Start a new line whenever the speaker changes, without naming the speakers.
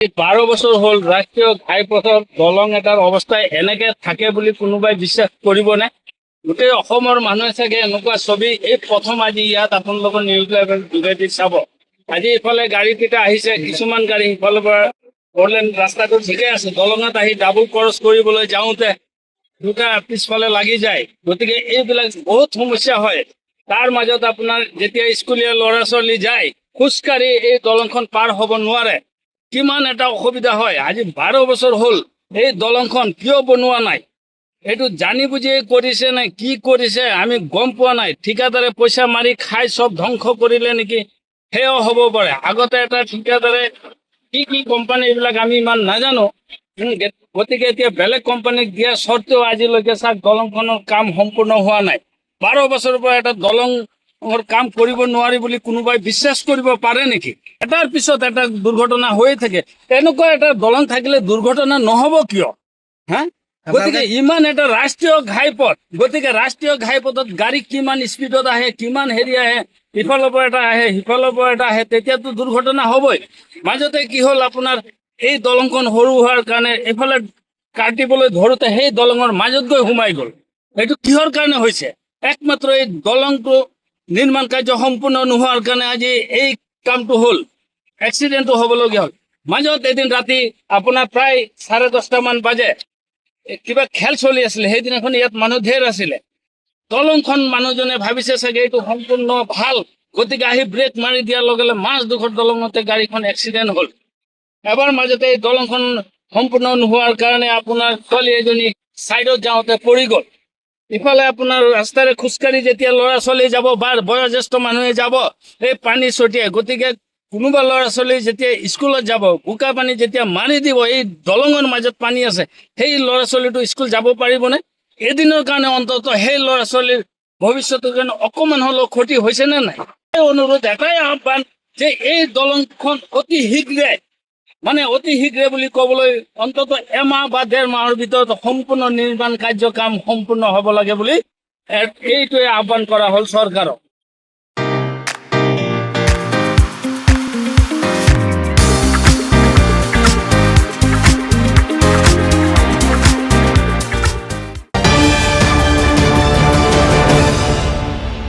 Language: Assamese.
12 বছৰ হ'ল ৰাষ্ট্ৰীয় ঘাইপথৰ দলং এটাৰ অৱস্থা এনেকে থাকে বুলি কোনোবাই বিশ্বাস কৰিবনে? গোটেই অসমৰ মানুহে চাগে এনেকুৱা ছবি এই প্ৰথম আজি ইয়াত আপোনালোকৰ নিউজ লাইভৰ যোগেদি চাব। আজি ইফালে গাড়ীকেইটা আহিছে, কিছুমান গাড়ী সিফালৰ পৰা ফ'ৰলেন ৰাস্তাটো ঠিকে আছে, দলঙত আহি ডাবল ক্ৰছ কৰিবলৈ যাওঁতে দুটা পিছফালে লাগি যায়। গতিকে এইবিলাক বহুত সমস্যা হয়। তাৰ মাজত আপোনাৰ যেতিয়া স্কুলীয়া ল'ৰা ছোৱালী যায়, খোজকাঢ়ি এই দলংখন পাৰ হ'ব নোৱাৰে। কিমান এটা অসুবিধা হয়। আজি 12 বছৰ হ'ল এই দলংখন কিয় বনোৱা নাই, এইটো জানি বুজি কৰিছে নে কি কৰিছে আমি গম পোৱা নাই। ঠিকাদাৰে পইচা মাৰি খাই চব ধ্বংস কৰিলে নেকি, সেয়াও হ'ব পাৰে। আগতে এটা ঠিকাদাৰে কি কোম্পানী এইবিলাক আমি ইমান নাজানো, গতিকে এতিয়া বেলেগ কোম্পানীক দিয়া স্বত্তেও আজিলৈকে চাওক দলংখনৰ কাম সম্পূৰ্ণ হোৱা নাই। 12 বছৰৰ পৰা এটা দলঙৰ কাম কৰিব নোৱাৰি বুলি কোনোবাই বিশ্বাস কৰিব পাৰে নেকি? এটাৰ পিছত এটা দুৰ্ঘটনা হৈয়ে থাকে। এনেকুৱা এটা দলং থাকিলে দুৰ্ঘটনা নহ'ব কিয়? হা, গতিকে ইমান এটা ৰাষ্ট্ৰীয় ঘাইপথ, গতিকে ৰাষ্ট্ৰীয় ঘাইপথত গাড়ী কিমান স্পীডত আহে, কিমান হেৰি আহে, ইফালৰ পৰা এটা আহে সিফালৰ পৰা এটা আহে, তেতিয়াতো দুৰ্ঘটনা হ'বই। মাজতে কি হ'ল আপোনাৰ এই দলংখন সৰু হোৱাৰ কাৰণে এইফালে কাটিবলৈ ধৰোতে সেই দলঙৰ মাজত গৈ সোমাই গ'ল। এইটো কিহৰ কাৰণে হৈছে? একমাত্ৰ এই দলংটো নিৰ্মাণ কাৰ্য সম্পূৰ্ণ নোহোৱাৰ কাৰণে আজি এই কামটো হ'ল, এক্সিডেণ্টটো হ'বলগীয়া হ'ল। মাজত এদিন ৰাতি আপোনাৰ প্ৰায় 10:30 মান বাজে কিবা খেল চলি আছিলে, সেইদিনাখন ইয়াত মানুহ ঢেৰ আছিলে। দলংখন মানুহজনে ভাবিছে চাগে এইটো সম্পূৰ্ণ ভাল, গতিকে আহি ব্ৰেক মাৰি দিয়াৰ লগে লগে মাজডোখৰ দলঙতে গাড়ীখন এক্সিডেণ্ট হ'ল। এবাৰ মাজতে এই দলংখন সম্পূৰ্ণ নোহোৱাৰ কাৰণে আপোনাৰ ছোৱালী এজনী ছাইডত যাওঁতে পৰি গ'ল। ইফালে আপোনাৰ ৰাস্তাৰে খোজকাঢ়ি যেতিয়া ল'ৰা ছোৱালী যাব বা বয়োজ্যেষ্ঠ মানুহে যাব, এই পানী ছটিয়াই, গতিকে কোনোবা ল'ৰা ছোৱালী যেতিয়া স্কুলত যাব, বোকা পানী যেতিয়া মাৰি দিব, এই দলঙৰ মাজত পানী আছে, সেই ল'ৰা ছোৱালীটো স্কুল যাব পাৰিবনে? এদিনৰ কাৰণে অন্তত সেই ল'ৰা ছোৱালীৰ ভৱিষ্যতৰ কাৰণে অকণমান হ'লেও ক্ষতি হৈছে নে নাই? এই অনুৰোধ, এটাই আহ্বান যে এই দলংখন অতি শীঘ্ৰে বুলি ক'বলৈ অন্তত এমাহ বা 1.5 মাহৰ ভিতৰত সম্পূৰ্ণ নিৰ্মাণ কাৰ্য কাম সম্পূৰ্ণ হ'ব লাগে বুলি এইটোৱে আহ্বান কৰা হ'ল চৰকাৰক।